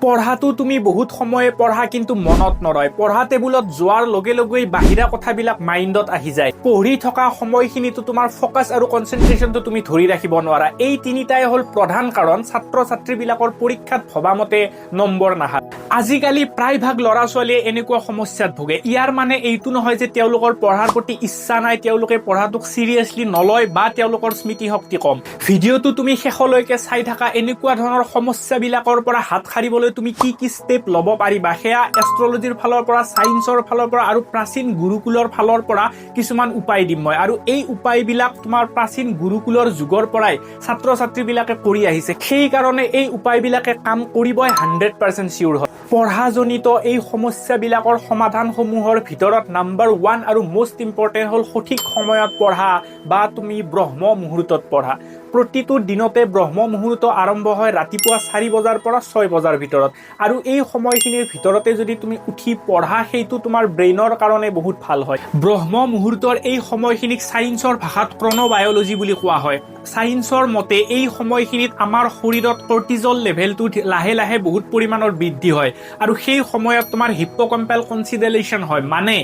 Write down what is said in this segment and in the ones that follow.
পঢ়াটো তুমি বহুত সময়ে পঢ়া কিন্তু মনত নৰয় পঢ়া টেবুলত যোৱাৰ লগে লগে বাহিৰা কথাবিলাক মাইণ্ডত আহি যায় পঢ়ি থকা সময়খিনিতো তোমাৰ ফোকাস আৰু কনসেন্ট্ৰেশনটো তুমি ধৰি ৰাখিব নোৱাৰা এই তিনিটাই হল প্ৰধান কাৰণ ছাত্ৰ ছাত্ৰীবিলাকৰ পৰীক্ষাত ভবামতে নম্বৰ নাহে আজিকালি প্ৰায়ভাগ ল'ৰা ছোৱালীয়ে এনেকুৱা সমস্যাত ভোগে ইয়াৰ মানে এইটো নহয় যে তেওঁলোকৰ পঢ়াৰ প্ৰতি ইচ্ছা নাই তেওঁলোকে পঢ়াটোক সিৰিয়াসলি নলয় বা তেওঁলোকৰ স্মৃতি শক্তি কম ভিডিঅটো তুমি শেষলৈকে চাই থাকা এনেকুৱা ধৰণৰ সমস্যাবিলাকৰ পৰা হাত সাৰিবলৈ তুমি কি স্টেপ লব পাৰিবা সেয়া এষ্ট্ৰলজিৰ ফালৰ পৰা সায়েন্সৰ ফালৰ পৰা আৰু প্ৰাচীন গুৰুকুলৰ ফালৰ পৰা কিছুমান উপায় দিম মই আৰু এই উপায়বিলাক তোমাৰ প্ৰাচীন গুৰুকুলৰ যুগৰ পৰাই ছাত্ৰ ছাত্ৰীবিলাকে কৰি আহিছে সেই কাৰণে এই উপায়বিলাকে কাম কৰিবই 100% সিউৰ হয় পঢ়াজনিত এই সমস্যাবিলাকৰ সমাধানসমূহৰ ভিতৰত নাম্বাৰ 1 আৰু মোস্ট ইম্পৰ্টেন্ট হল সঠিক সময়ত পঢ়া বা তুমি ব্ৰহ্ম মুহূৰ্তত পঢ়া প্ৰতিটো দিনতে ব্ৰহ্ম মুহূৰ্ত আৰম্ভ হয় ৰাতিপুৱা 4 বজাৰ পৰা 6 বজাৰ ভিতৰত আৰু এই সময়খিনিৰ ভিতৰতে যদি তুমি উঠি পঢ়া সেইটো তোমাৰ ব্ৰেইনৰ কাৰণে বহুত ভাল হয় ব্ৰহ্ম মুহূৰ্তৰ এই সময়খিনিক সায়েন্সৰ ভাষাত ক্ৰনোবায়োলজি বুলি কোৱা হয় সায়েন্সৰ মতে এই সময়খিনিত আমাৰ শৰীৰত কৰ্টিজল লেভেলটো লাহে লাহে বহুত পৰিমাণৰ বৃদ্ধি হয় আৰু সেই সময়ত তোমাৰ হিপ্পোকেম্পাল কনসিডাৰেশন হয় মানে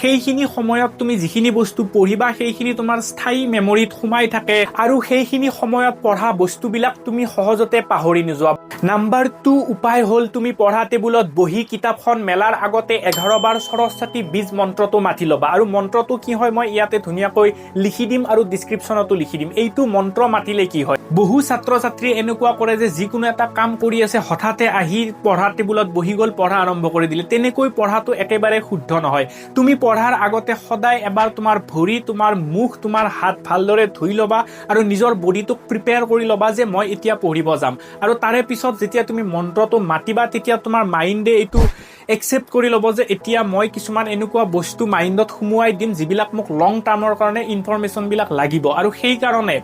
সেইখিনি সময়ত তুমি যিখিনি বস্তু পঢ়িবা সেইখিনি তোমাৰ স্থায়ী মেমৰিত সোমাই থাকে আৰু সেইখিনি সময়ত পঢ়া বস্তুবিলাক তুমি সহজতে পাহৰি নোযোৱা নাম্বাৰ 2 উপায় হল তুমি পঢ়া টেবুলত বহি কিতাপখন মেলাৰ আগতে 11 বাৰ সৰস্বতী বীজ মন্ত্ৰটো মাতি লবা আৰু মন্ত্ৰটো কি হয় মই ইয়াতে ধুনীয়াকৈ লিখি দিম আৰু ডেসক্ৰিপচনতো লিখি দিম এইটো মন্ত্ৰ মাতিলে কি হয় বহু ছাত্ৰ ছাত্ৰী এনেকুৱা কৰে যে যিকোনো এটা কাম কৰি আছে হঠাতে আহি পঢ়া টেবুলত বহি গল পঢ়া আৰম্ভ কৰি দিলে তেনেকৈ পঢ়াটো একেবাৰে শুদ্ধ নহয় তুমি পঢ়াৰ আগতে সদায় এবাৰ তোমাৰ ভৰি তোমাৰ মুখ তোমাৰ হাত ভালদৰে ধুই লবা আৰু নিজৰ বডিটোক প্ৰিপেয়াৰ কৰি লবা যে মই এতিয়া পঢ়িব যাম আৰু তাৰে পিছত যেতিয়া তুমি মন্ত্ৰটো মাতিবা তেতিয়া তোমাৰ মাইণ্ডে এইটো একসেপ্ট কৰি লব যে এতিয়া মই কিছুমান এনেকুৱা বস্তু মাইণ্ডত সুমুৱাই দিম যিবিলাক মোক লং টাৰ্মৰ কাৰণে ইনফৰমেশন বিলাক লাগিব আৰু সেই কাৰণে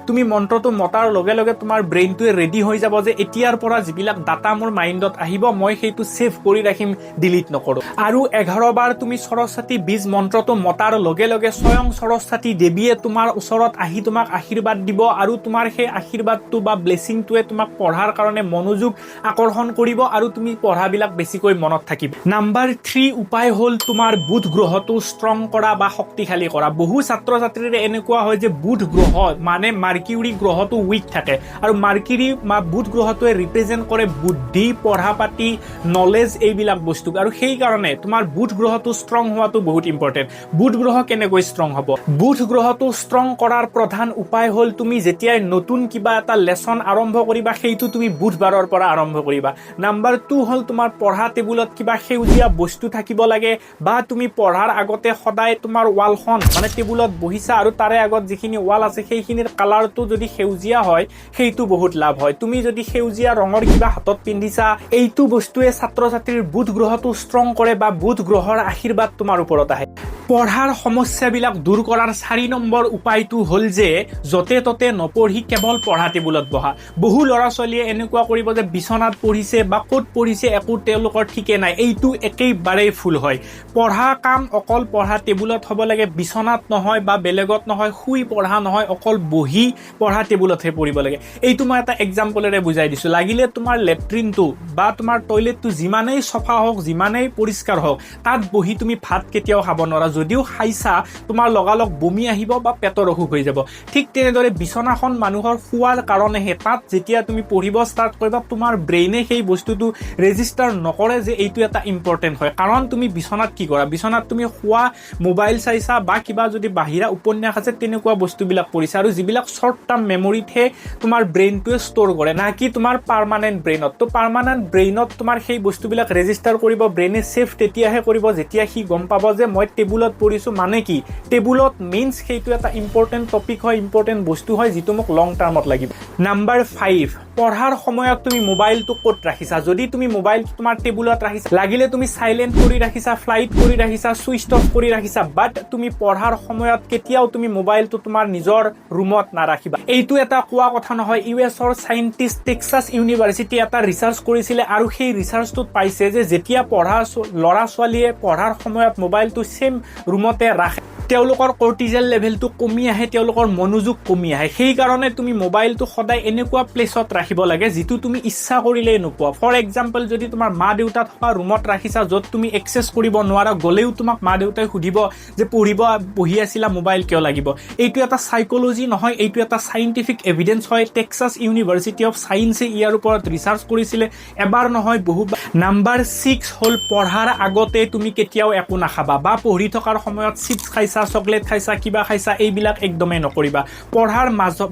তুমি মন্ত্ৰটো মতাৰ লগে লগে তোমাৰ ব্ৰেইনটোৱে ৰেডি হৈ যাব যে এতিয়াৰ পৰা যিবিলাক ডাটা মোৰ মাইণ্ডত আহিব মই সেইটো সেভ কৰি ৰাখিম ডিলিট নকৰো আৰু 11 বাৰ তুমি সৰস্বতী বীজ মন্ত্ৰটো মতাৰ লগে লগে স্বয়ং সৰস্বতী দেৱীয়ে তোমাৰ ওচৰত আহি তোমাক আশীৰ্বাদ দিব আৰু তোমাৰ সেই আশীৰ্বাদটো বা ব্লেসিংটোৱে তোমাক পঢ়াৰ কাৰণে মনোযোগ আকৰ্ষণ কৰিব আৰু তুমি পঢ়াবিলাক বেছিকৈ মনত থাকিব নাম্বাৰ 3 উপায় হল তোমাৰ বুধ গ্ৰহটো ষ্ট্ৰং কৰা বা শক্তিশালী কৰা বহু ছাত্ৰ ছাত্ৰীৰ এনেকুৱা হয় যে বুধ গ্ৰহ মানে মাৰ্কিউৰি গ্ৰহটো উইক থাকে আৰু মাৰ্কিউৰি বা বুধ গ্ৰহটোৱে ৰিপ্ৰেজেন্ট কৰে বুদ্ধি পঢ়া পাতি নলেজ এইবিলাক বস্তু আৰু সেই কাৰণে তোমাৰ বুধ গ্ৰহটো ষ্ট্ৰং হোৱাটো বহুত ইম্পৰ্টেন্ট বুধ গ্ৰহ কেনেকৈ ষ্ট্ৰং হ'ব বুধ গ্ৰহটো ষ্ট্ৰং কৰাৰ প্ৰধান উপায় হল তুমি যেতিয়াই নতুন কিবা এটা লেসন আৰম্ভ কৰিবা সেইটো তুমি বুধবাৰৰ পৰা আৰম্ভ কৰিবা নাম্বাৰ 2 হল তোমাৰ পঢ়া টেবুলত কিবা সেউজীয়া বস্তু থাকিব লাগে বা তুমি পঢ়াৰ আগতে সদায় তোমাৰ ওয়ালখন মানে টেবুলত বহিছা আৰু তাৰে আগত যিখিনি ওয়াল আছে সেইখিনিৰ কালাৰটো যদি সেউজীয়া হয় সেইটো বহুত লাভ হয় তুমি যদি সেউজীয়া ৰঙৰ কিবা হাতত পিন্ধিছা এইটো বস্তুৱে ছাত্ৰ ছাত্ৰীৰ বুধ গ্ৰহটো ষ্ট্ৰং কৰে বা বুধ গ্ৰহৰ আশীৰ্বাদ তোমাৰ ওপৰত আহে পঢ়াৰ সমস্যাবিলাক দূৰ কৰাৰ 4 নম্বৰ উপায়টো হল যে যতে ততে নপঢ়ি কেৱল পঢ়া টেবুলত বহা বহু ল'ৰা ছোৱালীয়ে এনেকুৱা কৰিব যে বিছনাত পঢ়িছে বা ক'ত পঢ়িছে একো তেওঁলোকৰ ঠিকে নাই এইটো একেবাৰে ফুল হয় পঢ়া কাম অকল পঢ়া টেবুলত হ'ব লাগে বিছনাত নহয় বা বেলেগত নহয় শুই পঢ়া নহয় অকল বহি পঢ়া টেবুলতহে পঢ়িব লাগে এইটো মই এটা এক্সাম্পলেৰে বুজাই দিছো লাগিলে তোমাৰ লেট্ৰিনটো বা তোমাৰ টয়লেটটো যিমানেই সফা হওক যিমানেই পৰিষ্কাৰ হওক তাত বহি তুমি ভাত কেতিয়াও খাব নোৱাৰা যদিও খাইছা তোমাৰ লগালগ বমি আহিব বা পেটৰ অসুখ হৈ যাব ঠিক তেনেদৰে বিছনাখন মানুহৰ শুৱাৰ কাৰণেহে তাত যেতিয়া তুমি পঢ়িব ষ্টাৰ্ট কৰিবা তোমাৰ ব্ৰেইনে সেই বস্তুটো ৰেজিষ্টাৰ নকৰে যে এইটো এটা ইম্পৰ্টেন্ট হয় কাৰণ তুমি বিছনাত কি কৰা বিছনাত তুমি শুৱা মোবাইল চাইছা বা কিবা যদি বাহিৰা উপন্যাস আছে তেনেকুৱা বস্তুবিলাক পঢ়িছা আৰু যিবিলাক শৰ্ট টাৰ্ম মেমৰিতহে তোমাৰ ব্ৰেইনটোৱে ষ্ট'ৰ কৰে না কি তোমাৰ পাৰ্মানেন্ট ব্ৰেইনত তো পাৰ্মানেন্ট ব্ৰেইনত তোমাৰ সেই বস্তুবিলাক ৰেজিষ্টাৰ কৰিব ব্ৰেইনে সেভ তেতিয়াহে কৰিব যেতিয়া সি গম পাব যে মই টেবুলত পঢ়িছো মানে কি টেবুলত মিন্স সেইটো এটা ইম্পৰ্টেন্ট টপিক হয় ইম্পৰ্টেন্ট বস্তু হয় যিটো মোক লং টাৰ্মত লাগিব নাম্বাৰ 5 পঢ়াৰ সময়ত তুমি মোবাইলটো ক'ত ৰাখিছা যদি তুমি মোবাইল তোমাৰ টেবুলত ৰাখিছা লাগিলে তুমি সাইলেন্ট কৰি ৰাখিছা ফ্লাইট কৰি ৰাখিছা সুইচ অফ কৰি ৰাখিছা বাট তুমি পঢ়াৰ সময়ত কেতিয়াও তুমি মোবাইলটো তোমাৰ নিজৰ ৰুমত নাৰাখিবা এইটো এটা কোৱা কথা নহয় ইউএছৰ সাইন্টিষ্ট টেক্সাছ ইউনিভাৰ্চিটি এটা ৰিসাৰ্চ কৰিছিলে আৰু সেই ৰিসাৰ্চটোত পাইছে যে যেতিয়া পঢ়া ল'ৰা ছোৱালীয়ে পঢ়াৰ সময়ত মোবাইলটো সেম ৰুমতে ৰাখে তেওঁলোকৰ কৰ্টিজল লেভেলটো কমি আহে, তেওঁলোকৰ মনোযোগ কমি আহে। সেইকাৰণে তুমি মোবাইলটো সদায় এনেকুৱা প্লেচত ৰাখিব লাগে যিটো তুমি ইচ্ছা কৰিলেই নোপোৱা। ফৰ এক্সাম্পল, যদি তোমাৰ মা দেউতা থকা ৰুমত ৰাখিছা য'ত তুমি এক্সেছ কৰিব নোৱাৰা, গ'লেও তোমাক মা দেউতাই সুধিব যে পঢ়ি আছিলা, মোবাইল কিয় লাগিব। এইটো এটা সাইকোলজি নহয়, এইটো এটা সাইণ্টিফিক এভিডেন্স হয়। টেক্সাছ ইউনিভাৰ্চিটি অফ ছায়েন্সে ইয়াৰ ওপৰত ৰিচাৰ্চ কৰিছিলে, এবাৰ নহয় বহুবাৰ। নাম্বাৰ 6 হ'ল পঢ়াৰ আগতে তুমি কেতিয়াও একো নাখাবা, বা পঢ়ি থকাৰ সময়ত চিপছ খাইছা, চকলেট খাইছা, কিবা খাইছা, এইবিলাক একদমেই নকৰিবা। পঢ়াৰ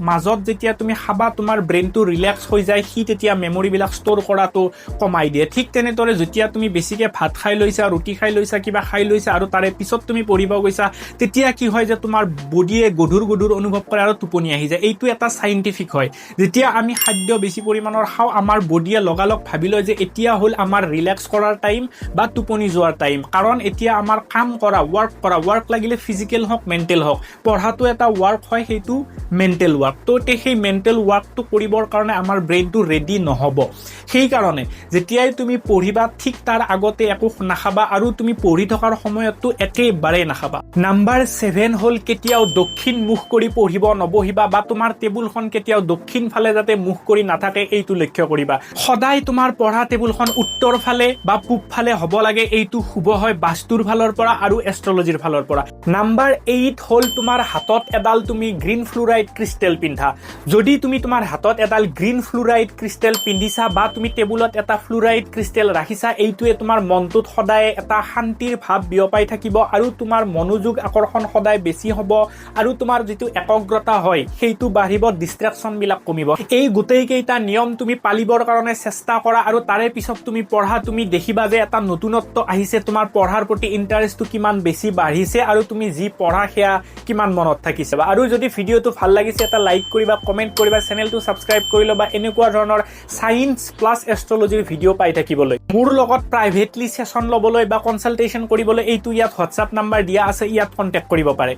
মাজত যেতিয়া তুমি খাবা, তোমাৰ ব্ৰেইনটো ৰিলেক্স হৈ যায়, সি তেতিয়া মেমৰিবিলাক ষ্ট'ৰ কৰাটো কমাই দিয়ে। ঠিক তেনেদৰে যেতিয়া তুমি বেছিকৈ ভাত খাই লৈছা, ৰুটি খাই লৈছা, কিবা খাই লৈছা আৰু তাৰে পিছত তুমি পঢ়িব গৈছা, তেতিয়া কি হয় যে তোমাৰ বডিয়ে গধুৰ অনুভৱ কৰে আৰু টোপনি আহি যায়। এইটো এটা চাইণ্টিফিক হয়। যেতিয়া আমি খাদ্য বেছি পৰিমাণৰ খাওঁ, আমাৰ বডিয়ে লগালগ ভাবি লয় যে এতিয়া হ'ল আমাৰ ৰিলেক্স কৰাৰ টাইম বা টোপনি যোৱাৰ টাইম। কাৰণ এতিয়া আমাৰ কাম কৰা, ৱৰ্ক লাগিলে ফিজিকেল হওক, মেণ্টেল হওক। পঢ়াটো এটা ৱৰ্ক হয়, সেইটো মেণ্টেল ৱৰ্ক। তো সেই মেণ্টেল ৱৰ্কটো কৰিবৰ কাৰণে আমাৰ ব্ৰেইনটো ৰেডি নহ'ব। সেইকাৰণে যেতিয়াই তুমি পঢ়িবা, ঠিক তাৰ আগতে একো নাখাবা, আৰু তুমি পঢ়ি থকাৰ সময়তো একেবাৰে নাখাবা। নাম্বাৰ 7 হ'ল কেতিয়াও দক্ষিণ মুখ কৰি পঢ়িব নবহিবা, বা তোমাৰ টেবুলখন কেতিয়াও দক্ষিণ ফালে যাতে মুখ কৰি নাথাকে, এইটো লক্ষ্য কৰিবা। সদায় তোমাৰ পঢ়া টেবুলখন উত্তৰ ফালে বা পূব ফালে হ'ব লাগে। এইটো শুভ হয় বাস্তুৰ ফালৰ পৰা আৰু এষ্ট্ৰলজিৰ ফালৰ পৰা। নাম্বাৰ 8 হ'ল তোমাৰ হাতত এডাল তুমি গ্ৰীণ ফ্লুৰাইড ক্ৰিষ্টেল পিন্ধা। যদি তুমি তোমাৰ হাতত এডাল গ্ৰীণ ফ্লুৰাইড ক্ৰিষ্টেল পিন্ধিছা বা তুমি টেবুলত এটা ফ্লুৰাইড ক্ৰিষ্টেল ৰাখিছা, এইটোৱে তোমাৰ মনটোত সদায় এটা শান্তিৰ ভাৱ বিয়পাই থাকিব, আৰু তোমাৰ মনোযোগ আকৰ্ষণ সদায় বেছি হ'ব, আৰু তোমাৰ যিটো একগ্ৰতা হয় সেইটো বাঢ়িব, ডিষ্ট্ৰেকশ্যনবিলাক কমিব। এই গোটেইকেইটা নিয়ম তুমি পালিবৰ কাৰণে চেষ্টা কৰা, আৰু তাৰে পিছত তুমি পঢ়া, তুমি দেখিবা যে এটা নতুনত্ব আহিছে, তোমাৰ পঢ়াৰ প্ৰতি ইণ্টাৰেষ্টটো কিমান বেছি বাঢ়িছে, আৰু তুমি যি পঢ়া সেয়া কিমান মনত থাকিছে। আৰু যদি ভিডিঅ'টো ভাল লাগিছে, এটা লাইক কৰিবা, কমেণ্ট কৰিবা, চেনেলটো ছাবস্ক্ৰাইব কৰি ল'বা এনেকুৱা ধৰণৰ ছায়েন্স প্লাছ এষ্ট্ৰলজিৰ ভিডিঅ' পাই থাকিবলৈ। মোৰ লগত প্ৰাইভেটলি ছেশ্যন ল'বলৈ বা কনচালটেশ্যন কৰিবলৈ এইটো ইয়াত হোৱাটছআপ নাম্বাৰ দিয়া আছে, ইয়াত কণ্টেক্ট কৰিব পাৰে।